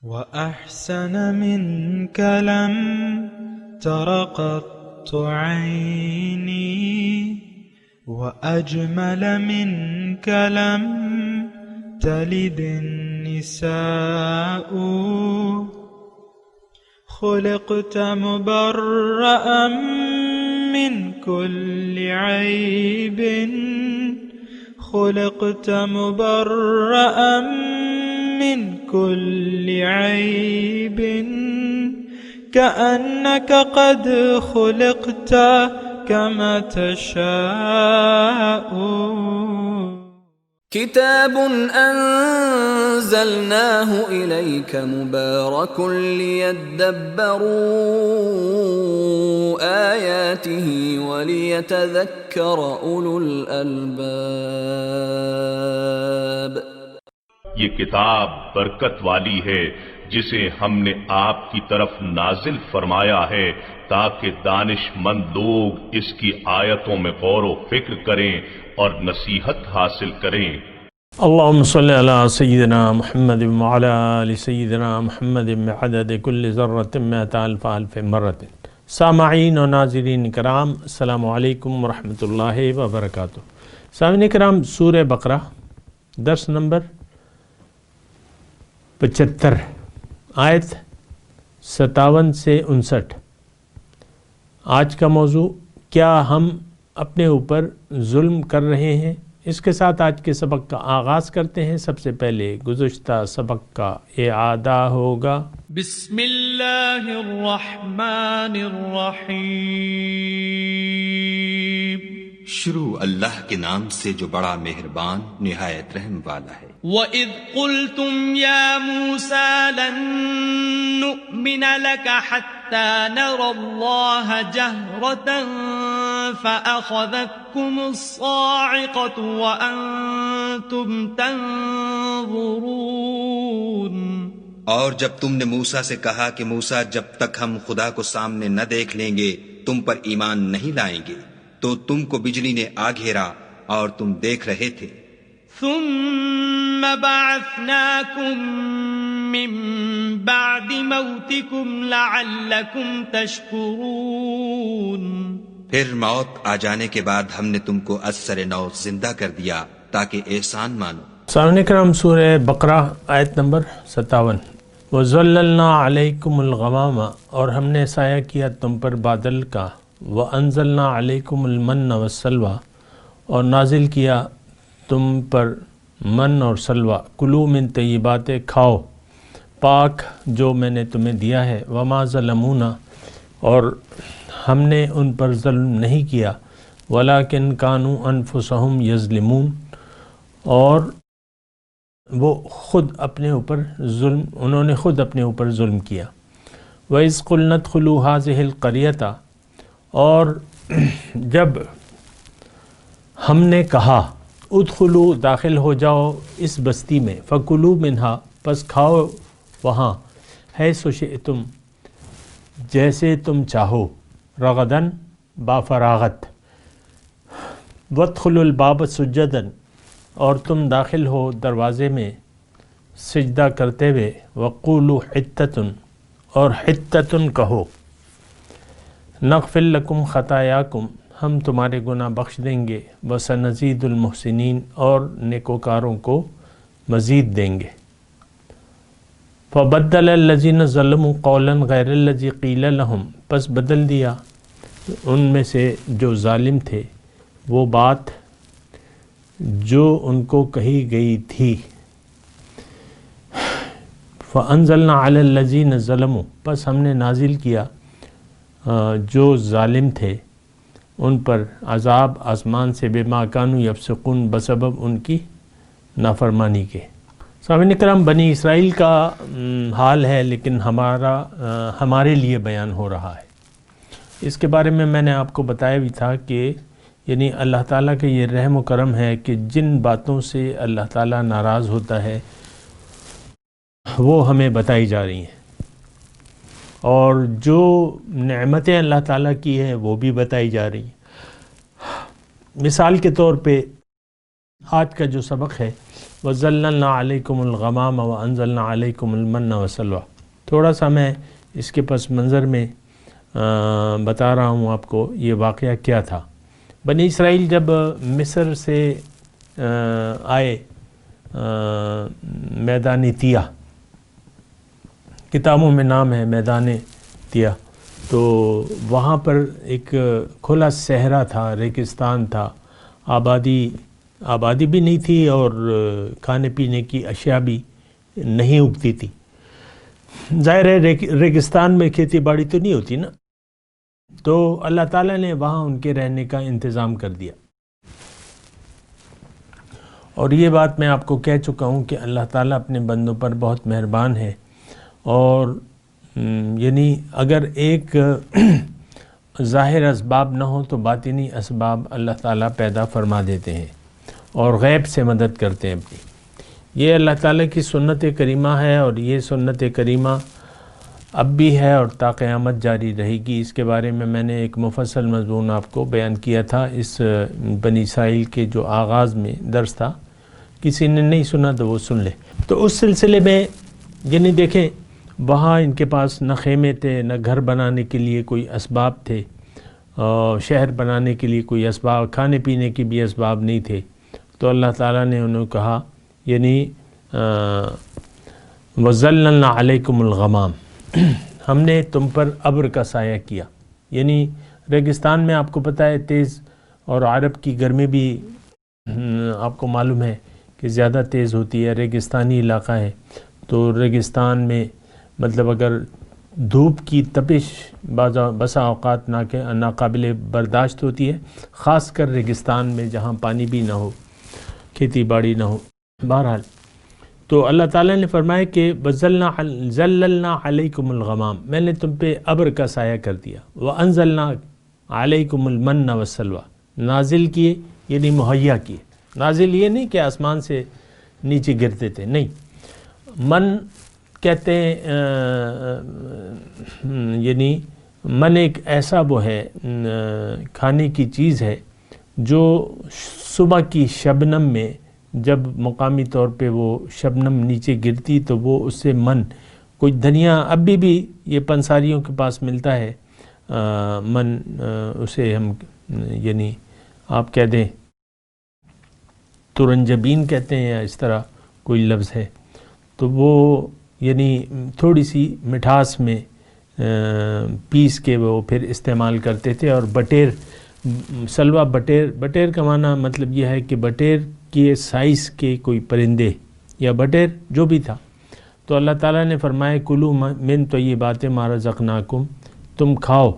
وأحسن منك لم تر قط عيني وأجمل منك لم تلد النساء خلقت مبرأ من كل عيب خلقت مبرأ من كل عيب كأنك قد خلقت كما تشاء كتاب أنزلناه إليك مبارك ليدبروا آياته وليتذكر أولو الألباب. یہ کتاب برکت والی ہے جسے ہم نے آپ کی طرف نازل فرمایا ہے تاکہ دانش مند لوگ اس کی آیتوں میں غور و فکر کریں اور نصیحت حاصل کریں. اللہم صلی علی سیدنا محمد وعلی آل سیدنا محمد بعدد کل ذرۃ مئۃ الف الف مرۃ. سامعین و ناظرین کرام، السلام علیکم ورحمۃ اللہ وبرکاتہ. سامعین کرام، سورہ بقرہ درس نمبر 75 آیت 57 سے 59. آج کا موضوع، کیا ہم اپنے اوپر ظلم کر رہے ہیں؟ اس کے ساتھ آج کے سبق کا آغاز کرتے ہیں. سب سے پہلے گزشتہ سبق کا اعادہ ہوگا. بسم اللہ الرحمن الرحیم. شروع اللہ کے نام سے جو بڑا مہربان نہایت رحم والا ہے. وَإِذْ قُلْتُمْ يَا مُوسَى لَن نُؤْمِنَ لَكَ حَتَّى نَرَى اللَّهَ جَهْرَةً فَأَخَذَتْكُمُ الصَّاعِقَةُ وَأَنْتُمْ تَنْظُرُونَ. اور جب تم نے موسیٰ سے کہا کہ موسیٰ، جب تک ہم خدا کو سامنے نہ دیکھ لیں گے تم پر ایمان نہیں لائیں گے، تو تم کو بجلی نے آ گھیرا اور تم دیکھ رہے تھے. ثم بعثناكم من بعد موتكم لعلكم تشكرون. پھر موت آ جانے کے بعد ہم نے تم کو از سر نو زندہ کر دیا تاکہ احسان مانو. سامعین کرام، سورہ بقرہ آیت نمبر 57. وَظَلَّلْنَا عَلَيْكُمُ الْغَمَامَ، اور ہم نے سایہ کیا تم پر بادل کا. وَأَنزَلْنَا عَلَيْكُمُ الْمَنَّ وَالسَّلْوَىٰ، اور نازل کیا تم پر من اور سلوہ. کلوا من طیبات، کھاؤ پاک جو میں نے تمہیں دیا ہے. وما ظلمونا، اور ہم نے ان پر ظلم نہیں کیا. ولیکن کانوا انفسہم یظلمون، اور وہ خود اپنے اوپر ظلم، انہوں نے خود اپنے اوپر ظلم کیا. وَإِذْ قُلْنَا ادْخُلُوا هَٰذِهِ الْقَرْيَةَ، اور جب ہم نے کہا ادخلوا، داخل ہو جاؤ اس بستی میں. فَكُلُوا مِنْهَا، پس کھاؤ وہاں. حیث شئتم، جیسے تم چاہو. رغداً، با فراغت. وَادْخُلُوا الْبَابَ سُجَّدًا، اور تم داخل ہو دروازے میں سجدہ کرتے ہوئے. وَقُولُوا حِطَّةٌ، اور حِطَّةٌ کہو. نغفر لکم خطایاکم، ہم تمہارے گناہ بخش دیں گے. وسنزید المحسنین، اور نیکوکاروں کو مزید دیں گے. فبدل الذین ظلموا قولا غیر الذی قیل لهم، پس بدل دیا ان میں سے جو ظالم تھے وہ بات جو ان کو کہی گئی تھی. فانزلنا علی الذین ظلموا، پس ہم نے نازل کیا جو ظالم تھے ان پر عذاب آسمان سے. بما کانوا یفسقون، بسبب ان کی نافرمانی کے. سامعین کرام، بنی اسرائیل کا حال ہے، لیکن ہمارے لیے بیان ہو رہا ہے. اس کے بارے میں نے آپ کو بتایا بھی تھا کہ یعنی اللہ تعالیٰ کا یہ رحم و کرم ہے کہ جن باتوں سے اللہ تعالیٰ ناراض ہوتا ہے وہ ہمیں بتائی جا رہی ہیں، اور جو نعمتیں اللہ تعالیٰ کی ہیں وہ بھی بتائی جا رہی ہیں. مثال کے طور پہ آج کا جو سبق ہے وَظَلَّلْنَا عَلَيْكُمُ الْغَمَامَ وَأَنزَلْنَا عَلَيْكُمُ الْمَنَّ وَالسَّلْوَىٰ۔ تھوڑا سا میں اس کے پس منظر میں بتا رہا ہوں آپ کو یہ واقعہ کیا تھا۔ بنی اسرائیل جب مصر سے آئے میدان تیہ، کتابوں میں نام ہے میدان تیہ، تو وہاں پر ایک کھلا صحرا تھا، ریگستان تھا، آبادی بھی نہیں تھی اور کھانے پینے کی اشیاء بھی نہیں اگتی تھی۔ ظاہر ہے ریگستان میں کھیتی باڑی تو نہیں ہوتی نا، تو اللہ تعالیٰ نے وہاں ان کے رہنے کا انتظام کر دیا۔ اور یہ بات میں آپ کو کہہ چکا ہوں کہ اللہ تعالیٰ اپنے بندوں پر بہت مہربان ہے، اور یعنی اگر ایک ظاہر اسباب نہ ہو تو باطنی اسباب اللہ تعالیٰ پیدا فرما دیتے ہیں اور غیب سے مدد کرتے ہیں اپنی۔ یہ اللہ تعالیٰ کی سنت کریمہ ہے، اور یہ سنت کریمہ اب بھی ہے اور تا قیامت جاری رہے گی۔ اس کے بارے میں نے ایک مفصل مضمون آپ کو بیان کیا تھا اس بنی اسرائیل کے جو آغاز میں درس تھا، کسی نے نہیں سنا تو وہ سن لے۔ تو اس سلسلے میں یعنی دیکھیں وہاں ان کے پاس نہ خیمے تھے، نہ گھر بنانے کے لیے کوئی اسباب تھے، شہر بنانے کے لیے کوئی اسباب، کھانے پینے کی بھی اسباب نہیں تھے۔ تو اللہ تعالیٰ نے انہوں کہا یعنی وَظَلَّلْنَا عَلَيْكُمُ الْغَمَامَ، ہم نے تم پر ابر کا سایہ کیا۔ یعنی ریگستان میں آپ کو پتہ ہے تیز، اور عرب کی گرمی بھی آپ کو معلوم ہے کہ زیادہ تیز ہوتی ہے، ریگستانی علاقہ ہے۔ تو ریگستان میں مطلب اگر دھوپ کی تپش بسا اوقات ناقابل برداشت ہوتی ہے، خاص کر ریگستان میں جہاں پانی بھی نہ ہو، کھیتی باڑی نہ ہو۔ بہرحال تو اللہ تعالیٰ نے فرمایا کہ ظَلَّلْنَا عَلَيْكُمُ الْغَمَامَ، میں نے تم پہ ابر کا سایہ کر دیا۔ وَأَنزَلْنَا عَلَيْكُمُ الْمَنَّ وَالسَّلْوَىٰ، نازل کیے یعنی مہیا کیے۔ نازل یہ نہیں کہ آسمان سے نیچے گرتے تھے، نہیں، من کہتے ہیں یعنی من ایک ایسا وہ ہے کھانے کی چیز ہے جو صبح کی شبنم میں جب مقامی طور پہ وہ شبنم نیچے گرتی تو وہ اس سے من، کوئی دھنیا اب بھی یہ پنساریوں کے پاس ملتا ہے، من اسے ہم یعنی آپ کہہ دیں ترنجبین کہتے ہیں یا اس طرح کوئی لفظ ہے، تو وہ یعنی تھوڑی سی مٹھاس میں پیس کے وہ پھر استعمال کرتے تھے۔ اور بٹیر، سلوا بٹیر کا معنی مطلب یہ ہے کہ بٹیر کے سائز کے کوئی پرندے یا بٹیر جو بھی تھا۔ تو اللہ تعالیٰ نے فرمایا کلوا من طیبات ما رزقناکم، تم کھاؤ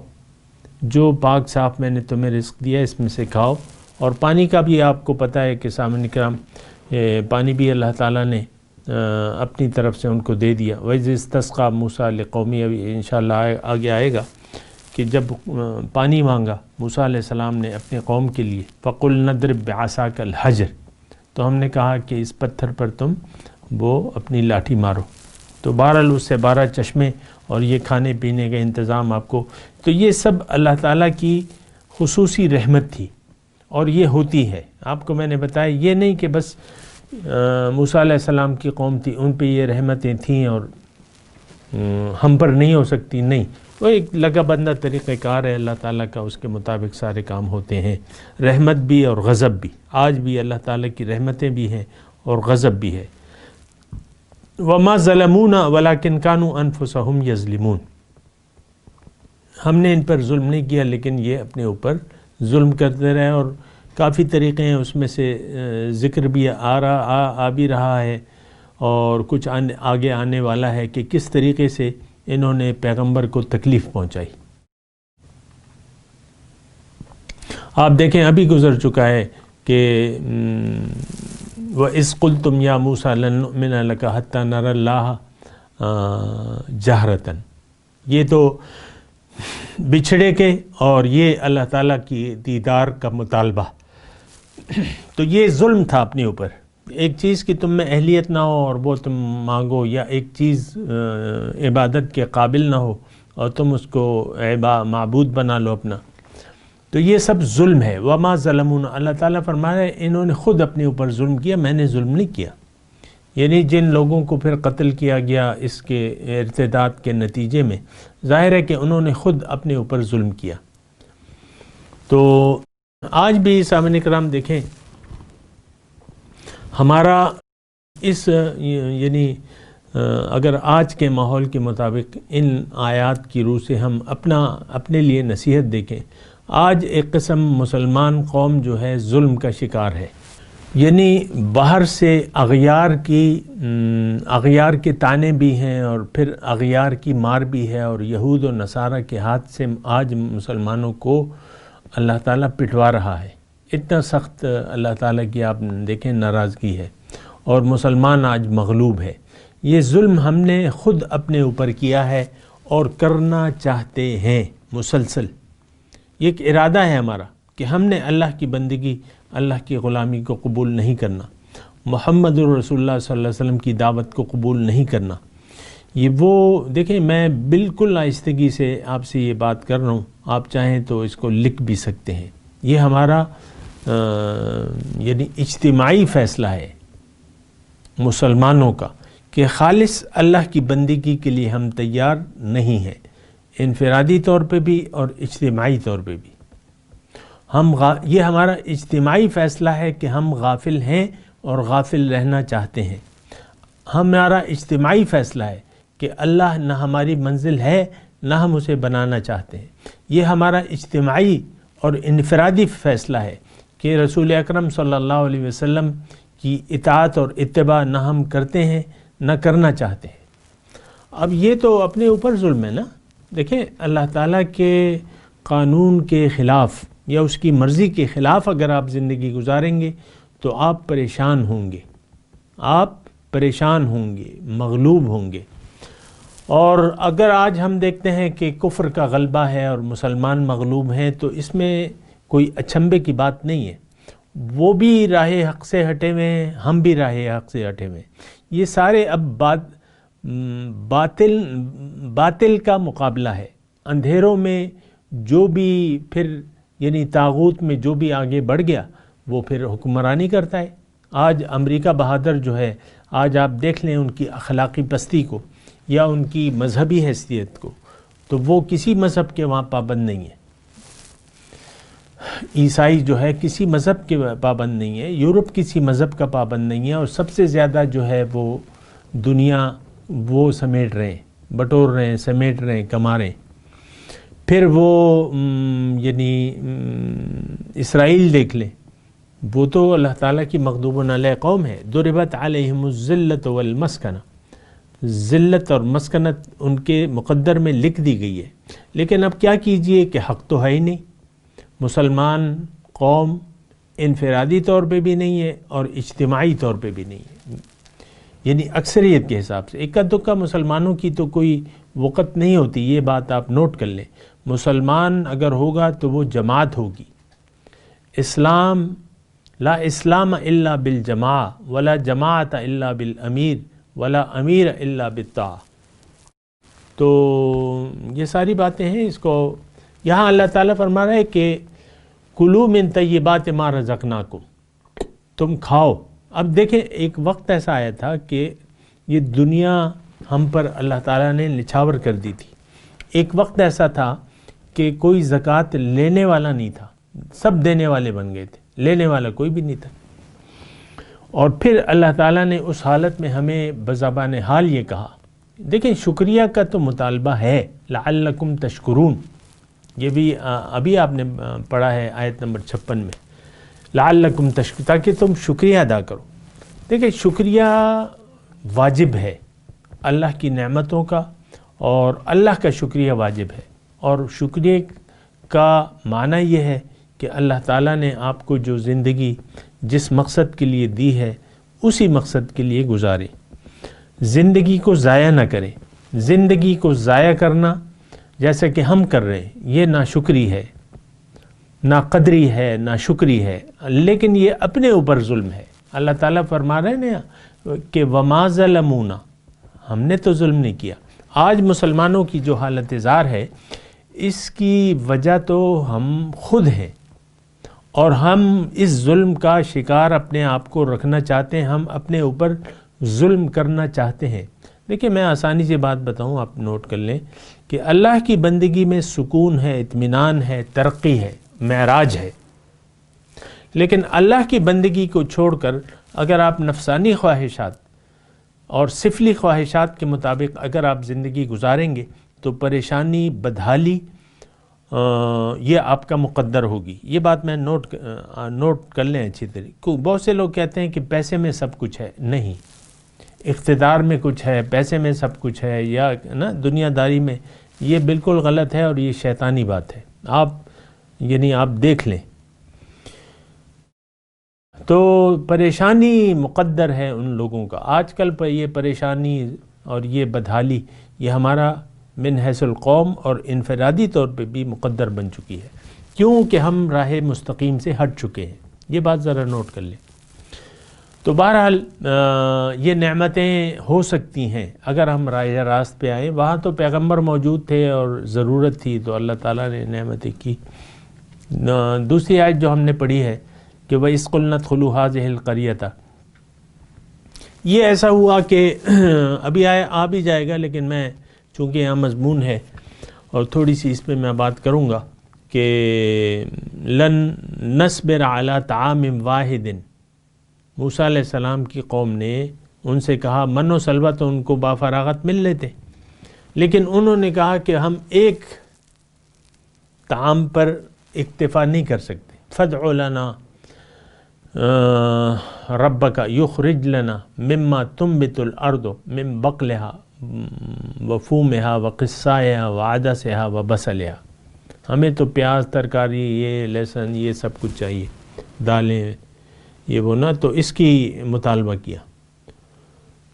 جو پاک صاف میں نے تمہیں رزق دیا اس میں سے کھاؤ۔ اور پانی کا بھی آپ کو پتہ ہے کہ سامعین کرام پانی بھی اللہ تعالیٰ نے اپنی طرف سے ان کو دے دیا۔ وَإِذِ اسْتَسْقَىٰ مُوسَىٰ لِقَوْمِهِ، ابھی انشاءاللہ آگے آئے گا کہ جب پانی مانگا موسیٰ علیہ السلام نے اپنے قوم کے لیے، فَقُلْ نَضْرِب بِعَصَاكَ الْحَجَرَ، تو ہم نے کہا کہ اس پتھر پر تم وہ اپنی لاٹھی مارو۔ تو بہرحال اس سے 12 چشمے اور یہ کھانے پینے کا انتظام آپ کو، تو یہ سب اللہ تعالیٰ کی خصوصی رحمت تھی، اور یہ ہوتی ہے۔ آپ کو میں نے بتایا یہ نہیں کہ بس موسیٰ علیہ السلام کی قوم تھی ان پہ یہ رحمتیں تھیں اور ہم پر نہیں ہو سکتی، نہیں، وہ ایک لگا بندہ طریقہ کار ہے اللہ تعالیٰ کا، اس کے مطابق سارے کام ہوتے ہیں، رحمت بھی اور غضب بھی۔ آج بھی اللہ تعالیٰ کی رحمتیں بھی ہیں اور غضب بھی ہے۔ وَمَا ظَلَمُونَا وَلَكِنْ كَانُوا أَنفُسَهُمْ يَظْلِمُونَ، ہم نے ان پر ظلم نہیں کیا لیکن یہ اپنے اوپر ظلم کرتے رہے، اور کافی طریقے ہیں اس میں سے ذکر بھی آ بھی رہا ہے اور کچھ آگے آنے والا ہے کہ کس طریقے سے انہوں نے پیغمبر کو تکلیف پہنچائی۔ آپ دیکھیں ابھی گزر چکا ہے کہ وَإِذْ قُلْتُمْ يَا مُوسَىٰ لَن نُؤْمِنَ لَكَ حَتَّىٰ نَرَى اللَّهَ جَهْرَةً، یہ تو بچھڑے کے اور یہ اللہ تعالیٰ کی دیدار کا مطالبہ، تو یہ ظلم تھا اپنے اوپر۔ ایک چیز کی تم میں اہلیت نہ ہو اور وہ تم مانگو، یا ایک چیز عبادت کے قابل نہ ہو اور تم اس کو معبود بنا لو اپنا، تو یہ سب ظلم ہے۔ وَمَا ظَلَمُونَ، اللہ تعالیٰ فرما رہے ہیں انہوں نے خود اپنے اوپر ظلم کیا، میں نے ظلم نہیں کیا۔ یعنی جن لوگوں کو پھر قتل کیا گیا اس کے ارتداد کے نتیجے میں، ظاہر ہے کہ انہوں نے خود اپنے اوپر ظلم کیا۔ تو آج بھی سامعین کرام دیکھیں، ہمارا اس یعنی اگر آج کے ماحول کے مطابق ان آیات کی روح سے ہم اپنے لیے نصیحت دیکھیں، آج ایک قسم مسلمان قوم جو ہے ظلم کا شکار ہے، یعنی باہر سے اغیار کے طعنے بھی ہیں اور پھر اغیار کی مار بھی ہے، اور یہود و نصارہ کے ہاتھ سے آج مسلمانوں کو اللہ تعالیٰ پٹوا رہا ہے۔ اتنا سخت اللہ تعالیٰ کی آپ دیکھیں ناراضگی ہے، اور مسلمان آج مغلوب ہے۔ یہ ظلم ہم نے خود اپنے اوپر کیا ہے اور کرنا چاہتے ہیں مسلسل۔ یہ ایک ارادہ ہے ہمارا کہ ہم نے اللہ کی بندگی، اللہ کی غلامی کو قبول نہیں کرنا، محمد رسول اللہ صلی اللہ علیہ وسلم کی دعوت کو قبول نہیں کرنا۔ یہ وہ دیکھیں، میں بالکل آہستگی سے آپ سے یہ بات کر رہا ہوں، آپ چاہیں تو اس کو لکھ بھی سکتے ہیں۔ یہ ہمارا یعنی اجتماعی فیصلہ ہے مسلمانوں کا کہ خالص اللہ کی بندگی کے لیے ہم تیار نہیں ہیں، انفرادی طور پہ بھی اور اجتماعی طور پہ بھی۔ یہ ہمارا اجتماعی فیصلہ ہے کہ ہم غافل ہیں اور غافل رہنا چاہتے ہیں۔ ہمارا اجتماعی فیصلہ ہے کہ اللہ نہ ہماری منزل ہے نہ ہم اسے بنانا چاہتے ہیں۔ یہ ہمارا اجتماعی اور انفرادی فیصلہ ہے کہ رسول اکرم صلی اللہ علیہ وسلم کی اطاعت اور اتباع نہ ہم کرتے ہیں نہ کرنا چاہتے ہیں۔ اب یہ تو اپنے اوپر ظلم ہے نا۔ دیکھیں، اللہ تعالیٰ کے قانون کے خلاف یا اس کی مرضی کے خلاف اگر آپ زندگی گزاریں گے تو آپ پریشان ہوں گے، مغلوب ہوں گے۔ اور اگر آج ہم دیکھتے ہیں کہ کفر کا غلبہ ہے اور مسلمان مغلوب ہیں تو اس میں کوئی اچنبے کی بات نہیں ہے۔ وہ بھی راہ حق سے ہٹے ہوئے ہیں، ہم بھی راہ حق سے ہٹے ہوئے ہیں۔ یہ سارے اب باطل کا مقابلہ ہے۔ اندھیروں میں جو بھی پھر یعنی طاغوت میں جو بھی آگے بڑھ گیا وہ پھر حکمرانی کرتا ہے۔ آج امریکہ بہادر جو ہے، آج آپ دیکھ لیں ان کی اخلاقی پستی کو یا ان کی مذہبی حیثیت کو، تو وہ کسی مذہب کے وہاں پابند نہیں ہے۔ عیسائی جو ہے کسی مذہب کے پابند نہیں ہے، یورپ کسی مذہب کا پابند نہیں ہے، اور سب سے زیادہ جو ہے وہ دنیا وہ سمیٹ رہے ہیں، بٹور رہے ہیں، سمیٹ رہے ہیں، کما رہے ہیں۔ پھر وہ یعنی اسرائیل دیکھ لیں، وہ تو اللہ تعالیٰ کی مغضوب علیہ قوم ہے۔ ضربت علیہم الذلۃ والمسکنہ، ذلت اور مسکنت ان کے مقدر میں لکھ دی گئی ہے۔ لیکن اب کیا کیجئے کہ حق تو ہے ہی نہیں۔ مسلمان قوم انفرادی طور پہ بھی نہیں ہے اور اجتماعی طور پہ بھی نہیں ہے، یعنی اکثریت کے حساب سے اکا دکا مسلمانوں کی تو کوئی وقت نہیں ہوتی۔ یہ بات آپ نوٹ کر لیں، مسلمان اگر ہوگا تو وہ جماعت ہوگی۔ اسلام لا اسلام الا بالجماع ولا جماعت الا بالامیر ولا امیر الا بالطاعہ۔ تو یہ ساری باتیں ہیں۔ اس کو یہاں اللہ تعالیٰ فرما رہا ہے کہ کلوا من طیبات ما رزقناکم، تم کھاؤ۔ اب دیکھیں، ایک وقت ایسا آیا تھا کہ یہ دنیا ہم پر اللہ تعالیٰ نے نچھاور کر دی تھی۔ ایک وقت ایسا تھا کہ کوئی زکوٰۃ لینے والا نہیں تھا، سب دینے والے بن گئے تھے، لینے والا کوئی بھی نہیں تھا۔ اور پھر اللہ تعالیٰ نے اس حالت میں ہمیں بزبان حال یہ کہا، دیکھیں شکریہ کا تو مطالبہ ہے، لعلکم تشکرون، یہ بھی ابھی آپ نے پڑھا ہے آیت نمبر 56 میں، لعلکم تشکرون، تاکہ تم شکریہ ادا کرو۔ دیکھیں شکریہ واجب ہے اللہ کی نعمتوں کا، اور اللہ کا شکریہ واجب ہے۔ اور شکریہ کا معنی یہ ہے کہ اللہ تعالیٰ نے آپ کو جو زندگی جس مقصد کے لیے دی ہے اسی مقصد کے لیے گزارے، زندگی کو ضائع نہ کرے۔ زندگی کو ضائع کرنا جیسا کہ ہم کر رہے ہیں یہ ناشکری ہے، ناقدری ہے، ناشکری ہے، لیکن یہ اپنے اوپر ظلم ہے۔ اللہ تعالیٰ فرما رہے ہیں نا کہ وما ظلمونا، ہم نے تو ظلم نہیں کیا۔ آج مسلمانوں کی جو حالت زار ہے اس کی وجہ تو ہم خود ہیں، اور ہم اس ظلم کا شکار اپنے آپ کو رکھنا چاہتے ہیں، ہم اپنے اوپر ظلم کرنا چاہتے ہیں. دیکھیں میں آسانی سے بات بتاؤں، آپ نوٹ کر لیں کہ اللہ کی بندگی میں سکون ہے، اطمینان ہے، ترقی ہے، معراج ہے. لیکن اللہ کی بندگی کو چھوڑ کر اگر آپ نفسانی خواہشات اور سفلی خواہشات کے مطابق اگر آپ زندگی گزاریں گے تو پریشانی، بدحالی یہ آپ کا مقدر ہوگی. یہ بات میں نوٹ کر لیں اچھی طریقے. بہت سے لوگ کہتے ہیں کہ پیسے میں سب کچھ ہے. نہیں، اقتدار میں کچھ ہے، پیسے میں سب کچھ ہے، یا نا دنیا داری میں. یہ بالکل غلط ہے اور یہ شیطانی بات ہے. آپ دیکھ لیں تو پریشانی مقدر ہے ان لوگوں کا. آج کل پر یہ پریشانی اور یہ بدحالی یہ ہمارا من حیث القوم اور انفرادی طور پہ بھی مقدر بن چکی ہے، کیونکہ ہم راہ مستقیم سے ہٹ چکے ہیں. یہ بات ذرا نوٹ کر لیں. تو بہرحال یہ نعمتیں ہو سکتی ہیں اگر ہم راہ راست پہ آئیں. وہاں تو پیغمبر موجود تھے اور ضرورت تھی تو اللہ تعالیٰ نے نعمتیں کی. دوسری آیت جو ہم نے پڑھی ہے کہ وَإِذْ قُلْنَا ادْخُلُوا هَٰذِهِ الْقَرْيَةَ، یہ ایسا ہوا کہ ابھی آ بھی جائے گا، لیکن میں چونکہ یہاں مضمون ہے اور تھوڑی سی اس پہ میں بات کروں گا کہ لن نصبر علی طعام واحد. موسیٰ علیہ السلام کی قوم نے ان سے کہا، من و سلوہ تو ان کو بافراغت مل لیتے، لیکن انہوں نے کہا کہ ہم ایک طعام پر اکتفا نہیں کر سکتے. فادع لنا ربک یخرج لنا مما تنبت الارض من بقلها وفومها وقصائها وعدسها وبصلها. ہمیں تو پیاز، ترکاری، یہ لہسن، یہ سب کچھ چاہیے، دالیں، یہ وہ نا. تو اس کی مطالبہ کیا.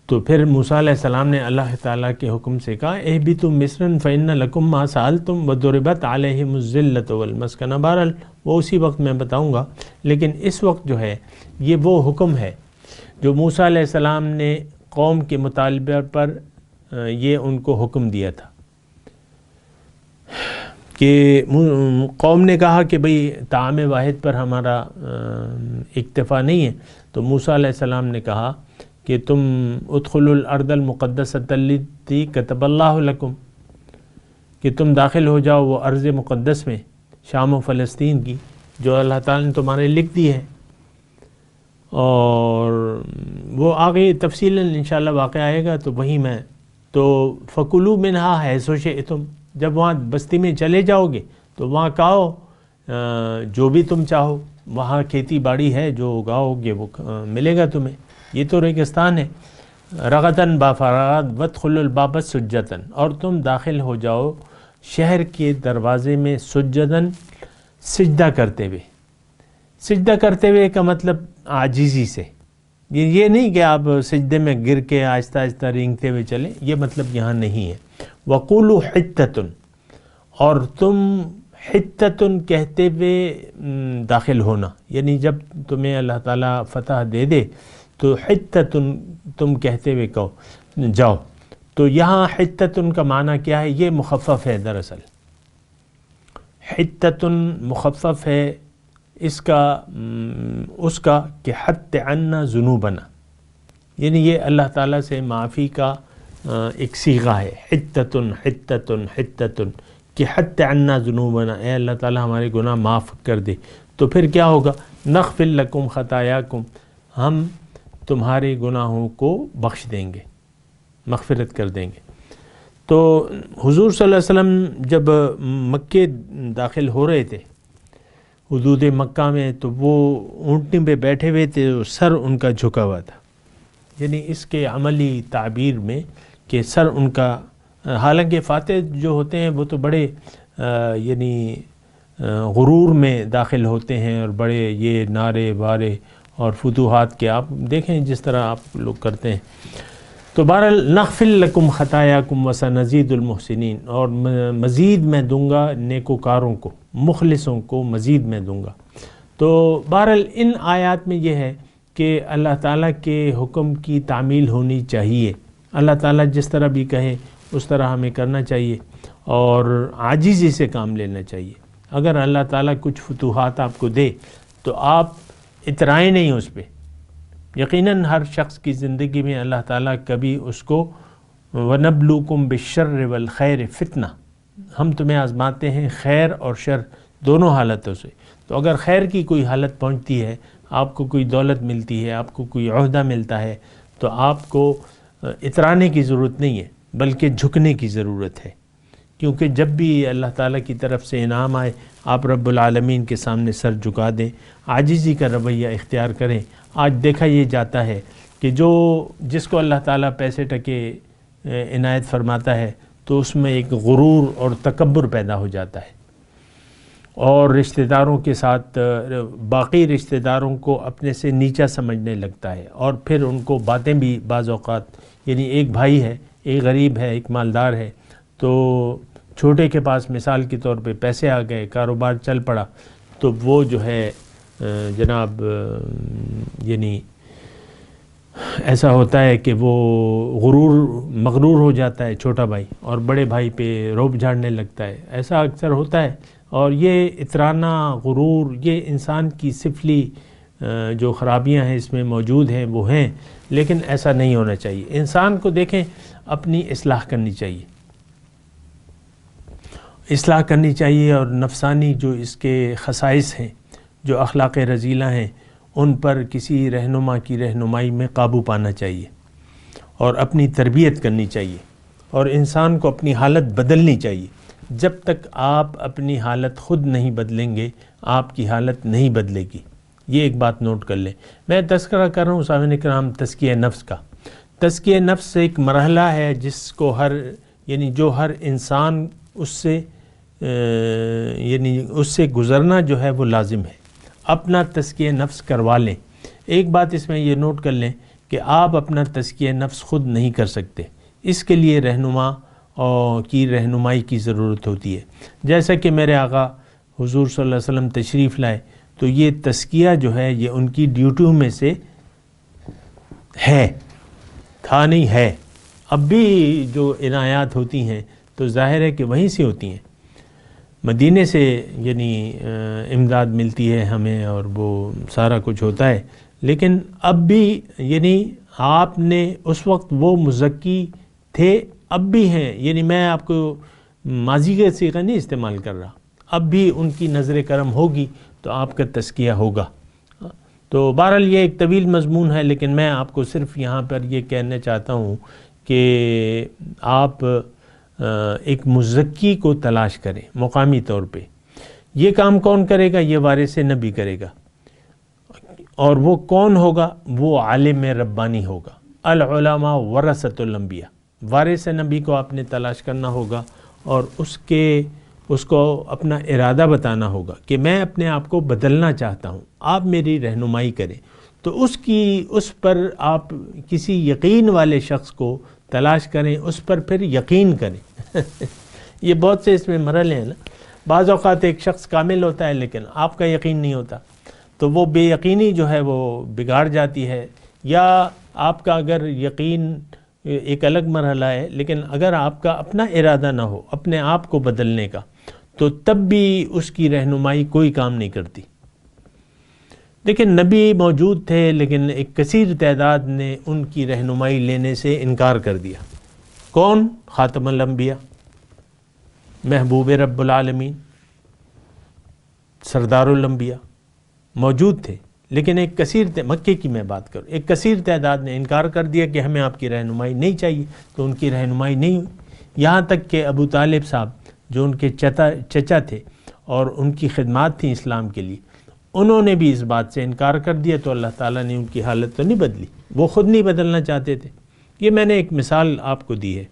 تو پھر موسیٰ علیہ السلام نے اللہ تعالیٰ کے حکم سے کہا، اہبطوا مصرا فإن لکم ما سألتم وضربت علیہم الذلۃ والمسکنہ. بہرحال وہ اسی وقت میں بتاؤں گا، لیکن اس وقت جو ہے یہ وہ حکم ہے جو موسیٰ علیہ السلام نے قوم کے مطالبہ پر یہ ان کو حکم دیا تھا کہ قوم نے کہا کہ بھئی طعام واحد پر ہمارا اکتفا نہیں ہے. تو موسیٰ علیہ السلام نے کہا کہ تم ادخلوا الارض المقدسۃ التی کتب اللہ لکم، کہ تم داخل ہو جاؤ وہ ارض مقدس میں، شام و فلسطین کی، جو اللہ تعالیٰ نے تمہارے لکھ دی ہے. اور وہ آگے تفصیلاً انشاءاللہ واقع آئے گا تو وہیں میں. تو فکلوا منہا حیث شئتم، جب وہاں بستی میں چلے جاؤ گے تو وہاں کھاؤ جو بھی تم چاہو. وہاں کھیتی باڑی ہے، جو اگاؤ گے وہ ملے گا تمہیں. یہ تو ریگستان ہے. رغدن بافراغت وادخلوا الباب سجدن، اور تم داخل ہو جاؤ شہر کے دروازے میں سجدن، سجدہ کرتے ہوئے. سجدہ کرتے ہوئے کا مطلب عاجزی سے. یہ نہیں کہ آپ سجدے میں گر کے آہستہ آہستہ رینگتے ہوئے چلیں، یہ مطلب یہاں نہیں ہے. وقولوا حتۃ، اور تم حتۃ کہتے ہوئے داخل ہونا، یعنی جب تمہیں اللہ تعالیٰ فتح دے دے تو حتۃ تم کہتے ہوئے کہو جاؤ. تو یہاں حتۃ کا معنی کیا ہے؟ یہ مخفف ہے. دراصل حتۃ مخفف ہے اس کا کہ حت عنا ذنوبنا، یعنی یہ اللہ تعالیٰ سے معافی کا ایک صیغہ ہے. حتۃ حتۃ حتۃ کہ حت عنا ذنوبنا، اے اللہ تعالیٰ ہمارے گناہ معاف کر دے. تو پھر کیا ہوگا؟ نغفر لکم خطایاکم، ہم تمہارے گناہوں کو بخش دیں گے، مغفرت کر دیں گے. تو حضور صلی اللہ علیہ وسلم جب مکے داخل ہو رہے تھے حدود مکہ میں، تو وہ اونٹنی پہ بیٹھے ہوئے تھے، سر ان کا جھکا ہوا تھا. یعنی اس کے عملی تعبیر میں کہ سر ان کا، حالانکہ فاتح جو ہوتے ہیں وہ تو بڑے یعنی غرور میں داخل ہوتے ہیں اور بڑے یہ نعرے بارے اور فتوحات کے آپ دیکھیں جس طرح آپ لوگ کرتے ہیں. تو بہرحال نغفر لکم خطایاکم وسنزید المحسنین، اور مزید میں دوں گا نیکوکاروں کو، مخلصوں کو مزید میں دوں گا. تو بہرحال ان آیات میں یہ ہے کہ اللہ تعالیٰ کے حکم کی تعمیل ہونی چاہیے. اللہ تعالیٰ جس طرح بھی کہے اس طرح ہمیں کرنا چاہیے اور عاجزی سے کام لینا چاہیے. اگر اللہ تعالیٰ کچھ فتوحات آپ کو دے تو آپ اترائیں نہیں اس پہ، یقیناً ہر شخص کی زندگی میں اللہ تعالیٰ کبھی اس کو وَنَبْلُوكُمْ بِالشَّرِّ وَالْخَيْرِ فتنہ، ہم تمہیں آزماتے ہیں خیر اور شر دونوں حالتوں سے۔ تو اگر خیر کی کوئی حالت پہنچتی ہے، آپ کو کوئی دولت ملتی ہے، آپ کو کوئی عہدہ ملتا ہے، تو آپ کو اترانے کی ضرورت نہیں ہے بلکہ جھکنے کی ضرورت ہے، کیونکہ جب بھی اللہ تعالیٰ کی طرف سے انعام آئے آپ رب العالمین کے سامنے سر جھکا دیں، عاجزی کا رویہ اختیار کریں۔ آج دیکھا یہ جاتا ہے کہ جس کو اللہ تعالیٰ پیسے ٹکے عنایت فرماتا ہے تو اس میں ایک غرور اور تکبر پیدا ہو جاتا ہے، اور رشتہ داروں کے ساتھ باقی رشتہ داروں کو اپنے سے نیچا سمجھنے لگتا ہے، اور پھر ان کو باتیں بھی بعض اوقات، یعنی ایک بھائی ہے، ایک غریب ہے، ایک مالدار ہے، تو چھوٹے کے پاس مثال کے طور پہ پیسے آ گئے، کاروبار چل پڑا، تو وہ جو ہے جناب یعنی ایسا ہوتا ہے کہ وہ مغرور ہو جاتا ہے چھوٹا بھائی، اور بڑے بھائی پہ روب جھاڑنے لگتا ہے۔ ایسا اکثر ہوتا ہے، اور یہ اترانا، غرور، یہ انسان کی سفلی جو خرابیاں ہیں اس میں موجود ہیں وہ ہیں، لیکن ایسا نہیں ہونا چاہیے۔ انسان کو دیکھیں اپنی اصلاح کرنی چاہیے، اصلاح کرنی چاہیے، اور نفسانی جو اس کے خصائص ہیں، جو اخلاق رذیلہ ہیں، ان پر کسی رہنما کی رہنمائی میں قابو پانا چاہیے، اور اپنی تربیت کرنی چاہیے، اور انسان کو اپنی حالت بدلنی چاہیے۔ جب تک آپ اپنی حالت خود نہیں بدلیں گے، آپ کی حالت نہیں بدلے گی۔ یہ ایک بات نوٹ کر لیں۔ میں تذکرہ کر رہا ہوں سامعین کرام تزکیہ نفس کا۔ تزکیہ نفس ایک مرحلہ ہے جس کو جو ہر انسان اس سے گزرنا جو ہے وہ لازم ہے۔ اپنا تزکیہ نفس کروا لیں۔ ایک بات اس میں یہ نوٹ کر لیں کہ آپ اپنا تزکیہ نفس خود نہیں کر سکتے، اس کے لیے رہنما کی رہنمائی کی ضرورت ہوتی ہے۔ جیسا کہ میرے آقا حضور صلی اللہ علیہ وسلم تشریف لائے تو یہ تزکیہ جو ہے یہ ان کی ڈیوٹیوں میں سے ہے، تھا نہیں ہے۔ اب بھی جو عنایات ہوتی ہیں تو ظاہر ہے کہ وہیں سے ہوتی ہیں، مدینے سے یعنی امداد ملتی ہے ہمیں، اور وہ سارا کچھ ہوتا ہے، لیکن اب بھی یعنی آپ نے اس وقت وہ مزکی تھے، اب بھی ہیں، یعنی میں آپ کو ماضی کا صیغہ نہیں استعمال کر رہا، اب بھی ان کی نظر کرم ہوگی تو آپ کا تزکیہ ہوگا۔ تو بہرحال یہ ایک طویل مضمون ہے، لیکن میں آپ کو صرف یہاں پر یہ کہنا چاہتا ہوں کہ آپ ایک مزکی کو تلاش کریں مقامی طور پہ۔ یہ کام کون کرے گا؟ یہ وارث نبی کرے گا، اور وہ کون ہوگا؟ وہ عالم ربانی ہوگا۔ العلماء ورثۃ الانبیاء، وارث نبی کو آپ نے تلاش کرنا ہوگا، اور اس کو اپنا ارادہ بتانا ہوگا کہ میں اپنے آپ کو بدلنا چاہتا ہوں، آپ میری رہنمائی کریں۔ تو اس پر آپ کسی یقین والے شخص کو تلاش کریں، اس پر پھر یقین کریں۔ یہ بہت سے اس میں مرحلے ہیں نا۔ بعض اوقات ایک شخص کامل ہوتا ہے لیکن آپ کا یقین نہیں ہوتا، تو وہ بے یقینی جو ہے وہ بگاڑ جاتی ہے، یا آپ کا اگر یقین ایک الگ مرحلہ ہے، لیکن اگر آپ کا اپنا ارادہ نہ ہو اپنے آپ کو بدلنے کا، تو تب بھی اس کی رہنمائی کوئی کام نہیں کرتی۔ دیکھیں نبی موجود تھے لیکن ایک کثیر تعداد نے ان کی رہنمائی لینے سے انکار کر دیا۔ کون؟ خاتم الانبیاء، محبوب رب العالمین، سردار الانبیاء موجود تھے، لیکن ایک مکے کی میں بات کروں، ایک کثیر تعداد نے انکار کر دیا کہ ہمیں آپ کی رہنمائی نہیں چاہیے، تو ان کی رہنمائی نہیں ہوئی۔ یہاں تک کہ ابو طالب صاحب جو ان کے چچا تھے اور ان کی خدمات تھیں اسلام کے لیے، انہوں نے بھی اس بات سے انکار کر دیا، تو اللہ تعالیٰ نے ان کی حالت تو نہیں بدلی، وہ خود نہیں بدلنا چاہتے تھے۔ یہ میں نے ایک مثال آپ کو دی ہے۔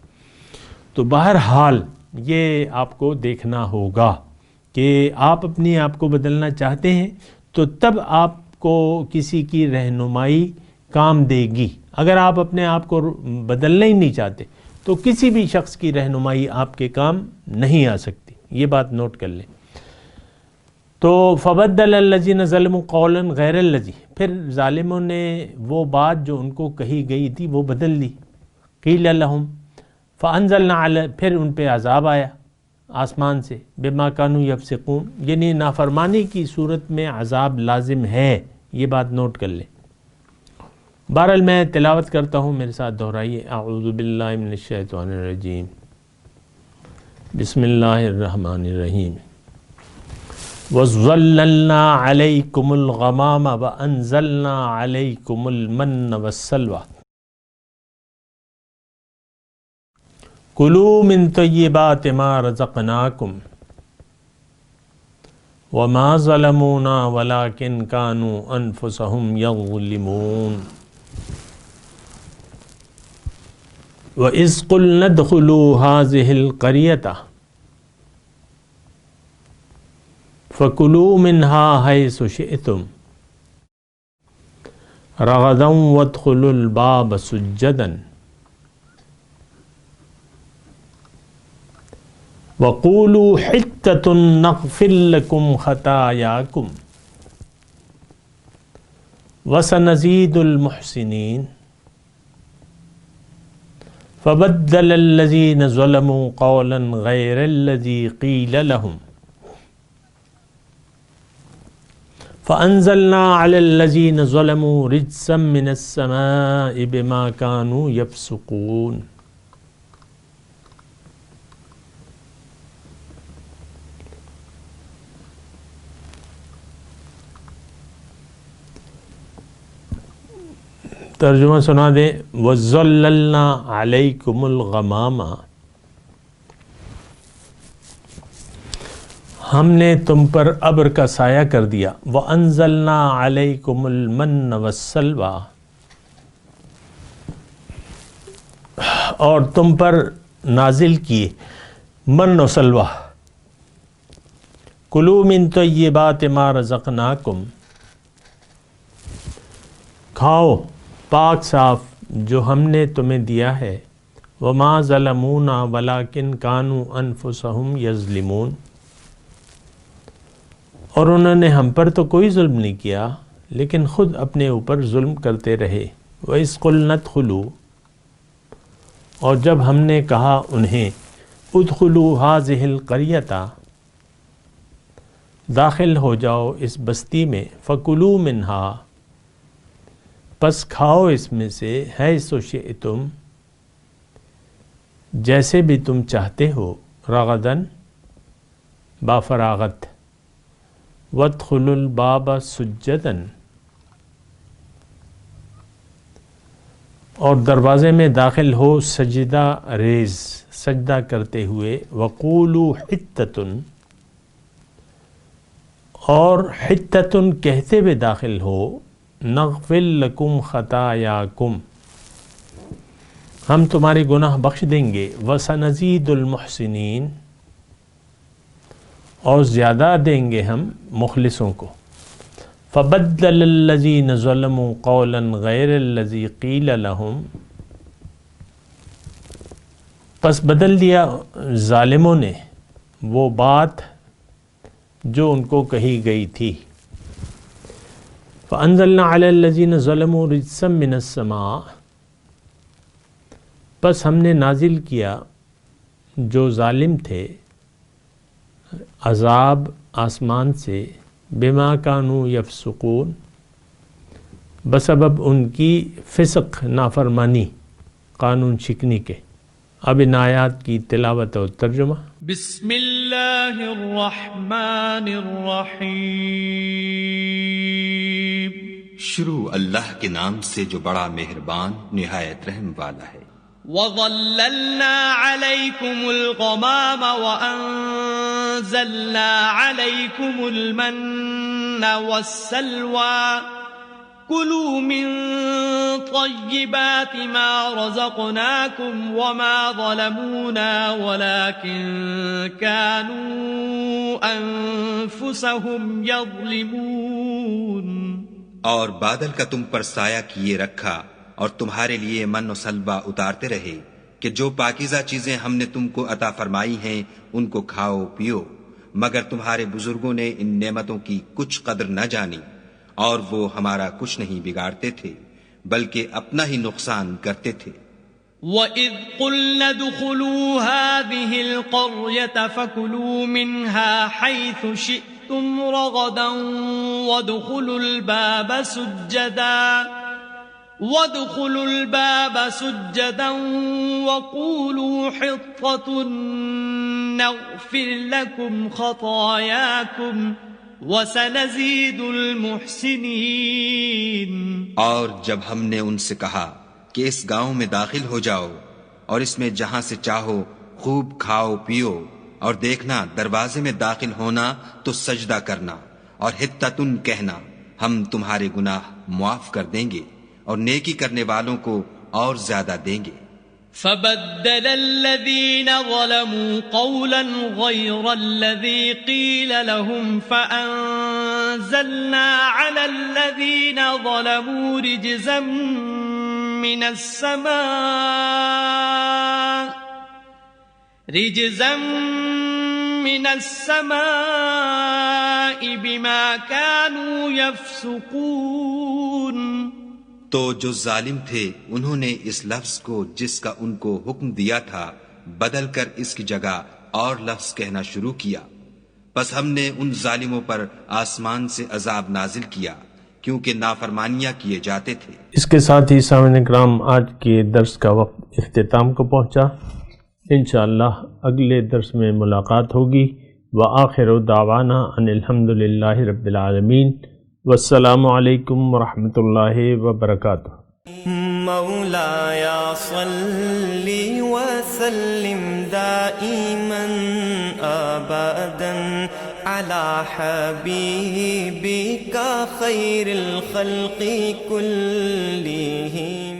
تو بہرحال یہ آپ کو دیکھنا ہوگا کہ آپ اپنی آپ کو بدلنا چاہتے ہیں تو تب آپ کو کسی کی رہنمائی کام دے گی۔ اگر آپ اپنے آپ کو بدلنا ہی نہیں چاہتے تو کسی بھی شخص کی رہنمائی آپ کے کام نہیں آ سکتی، یہ بات نوٹ کر لیں۔ تو فبدل الذین ظلموا قولا غیر الذی، پھر ظالموں نے وہ بات جو ان کو کہی گئی تھی وہ بدل لی۔ قیل لہم فانزلنا علی، پھر ان پہ عذاب آیا آسمان سے، بما کانوا یفسقون، یعنی نافرمانی کی صورت میں عذاب لازم ہے، یہ بات نوٹ کر لیں۔ بہرحال میں تلاوت کرتا ہوں، میرے ساتھ دہرائیے۔ اعوذ باللہ من الشیطان الرجیم، بسم اللہ الرحمن الرحیم۔ وَظَلَّلْنَا عَلَيْكُمُ الْغَمَامَ وَأَنزَلْنَا عَلَيْكُمُ الْمَنَّ وَالسَّلْوَىٰ كُلُوا مِن طَيِّبَاتِ مَا رَزَقْنَاكُمْ وَمَا ظَلَمُونَا وَلَٰكِن كَانُوا أَنفُسَهُمْ يَظْلِمُونَ وَإِذْ قُلْنَا ادْخُلُوا هَٰذِهِ الْقَرْيَةَ فَكُلُوا مِنْهَا حَيْثُ شِئْتُمْ رَغَدًا وَادْخُلُوا الْبَابَ سُجَّدًا وَقُولُوا حِطَّةٌ نَغْفِرْ لَكُمْ خَطَايَاكُمْ وَسَنَزِيدُ الْمُحْسِنِينَ فَبَدَّلَ الَّذِينَ ظَلَمُوا قَوْلًا غَيْرَ الَّذِي قِيلَ لَهُمْ فَأَنزَلْنَا عَلَى الَّذِينَ ظَلَمُوا رِجْزًا مِّنَ السَّمَاءِ بِمَا كَانُوا يَفْسُقُونَ۔ ترجمہ سنا دیں۔ وَظَلَّلْنَا عَلَيْكُمُ الْغَمَامَ، ہم نے تم پر ابر کا سایہ کر دیا۔ وَأَنزَلْنَا عَلَيْكُمُ الْمَنَّ وَالسَّلْوَىٰ، اور تم پر نازل کیے من و سلوہ۔ کُلُوا مِن طَیِّبَاتِ مَا رَزَقْنَاکُمْ، کھاؤ پاک صاف جو ہم نے تمہیں دیا ہے۔ وَمَا ظَلَمُونَا وَلَٰكِن كَانُوا أَنفُسَهُمْ يَظْلِمُونَ، اور انہوں نے ہم پر تو کوئی ظلم نہیں کیا لیکن خود اپنے اوپر ظلم کرتے رہے۔ وَإِذْ قُلْنَا ادْخُلُوا، اور جب ہم نے کہا انہیں ادخلوا هذه القرية، داخل ہو جاؤ اس بستی میں۔ فَكُلُوا مِنْهَا، پس کھاؤ اس میں سے، حیث شئتم، جیسے بھی تم چاہتے ہو، رغدن با فراغت، وادخلوا الباب سجدن، اور دروازے میں داخل ہو سجدہ ریز، سجدہ کرتے ہوئے۔ وقولوا حطۃ، اور حطۃ کہتے ہوئے داخل ہو، نغفر لکم خطایاکم، ہم تمہارے گناہ بخش دیں گے۔ وسنزید المحسنین، اور زیادہ دیں گے ہم مخلصوں کو۔ فبدل الذین ظلموا قولا غیر الذی قیل لهم، پس بدل دیا ظالموں نے وہ بات جو ان کو کہی گئی تھی۔ فَأَنزَلْنَا عَلَى الَّذِينَ ظَلَمُوا رِجْزًا مِّنَ السَّمَاءِ، پس ہم نے نازل کیا جو ظالم تھے عذاب آسمان سے، بما كانوا يفسقون، بسبب ان کی فسق نافرمانی، قانون شکنی کے۔ اب ان آیات کی تلاوت اور ترجمہ۔ بسم اللہ الرحمن الرحیم۔ شروع اللہ کے نام سے جو بڑا مہربان نہایت رحم والا ہے۔ وَظَلَّلْنَا عَلَيْكُمُ الْغَمَامَ وَأَنزَلْنَا عَلَيْكُمُ الْمَنَّ وَالسَّلْوَىٰ كُلُوا مِن طَيِّبَاتِ مَا رَزَقْنَاكُمْ وَمَا ظَلَمُونَا وَلَٰكِن كَانُوا أَنفُسَهُمْ يَظْلِمُونَ، اور بادل کا تم پر سایہ کیے رکھا اور تمہارے لیے من و سلوہ اتارتے رہے کہ جو پاکیزہ چیزیں ہم نے تم کو عطا فرمائی ہیں ان کو کھاؤ پیو، مگر تمہارے بزرگوں نے ان نعمتوں کی کچھ قدر نہ جانی اور وہ ہمارا کچھ نہیں بگاڑتے تھے بلکہ اپنا ہی نقصان کرتے تھے۔ وَإِذْ قُلْنَا ادْخُلُوا هَٰذِهِ الْقَرْيَةَ فَكُلُوا مِنْهَا حَيْثُ شِئْتُمْ رَغَدًا وَادْخُلُوا الْبَابَ سُجَّدًا وادخلوا الباب سجدا وقولوا حطة نغفر لكم خطاياكم وسنزيد المحسنين۔ اور جب ہم نے ان سے کہا کہ اس گاؤں میں داخل ہو جاؤ اور اس میں جہاں سے چاہو خوب کھاؤ پیو، اور دیکھنا دروازے میں داخل ہونا تو سجدہ کرنا اور حطتن کہنا، ہم تمہارے گناہ معاف کر دیں گے اور نیکی کرنے والوں کو اور زیادہ دیں گے۔ فبدل الذين ظلموا قولا غير الذي قيل لهم فأنزلنا على الذين ظلموا رجزا من السماء بما كانوا يفسقون۔ تو جو ظالم تھے انہوں نے اس لفظ کو جس کا ان کو حکم دیا تھا بدل کر اس کی جگہ اور لفظ کہنا شروع کیا، بس ہم نے ان ظالموں پر آسمان سے عذاب نازل کیا کیونکہ نافرمانیاں کیے جاتے تھے۔ اس کے ساتھ ہی سامعین کرام آج کے درس کا وقت اختتام کو پہنچا۔ انشاءاللہ اگلے درس میں ملاقات ہوگی۔ وآخر دعوانا ان الحمدللہ رب العالمین، والسلام علیکم ورحمۃ اللہ وبرکاتہ۔ مولاي صل وسلم دائما ابدا على حبيبك خير الخلق كلهم۔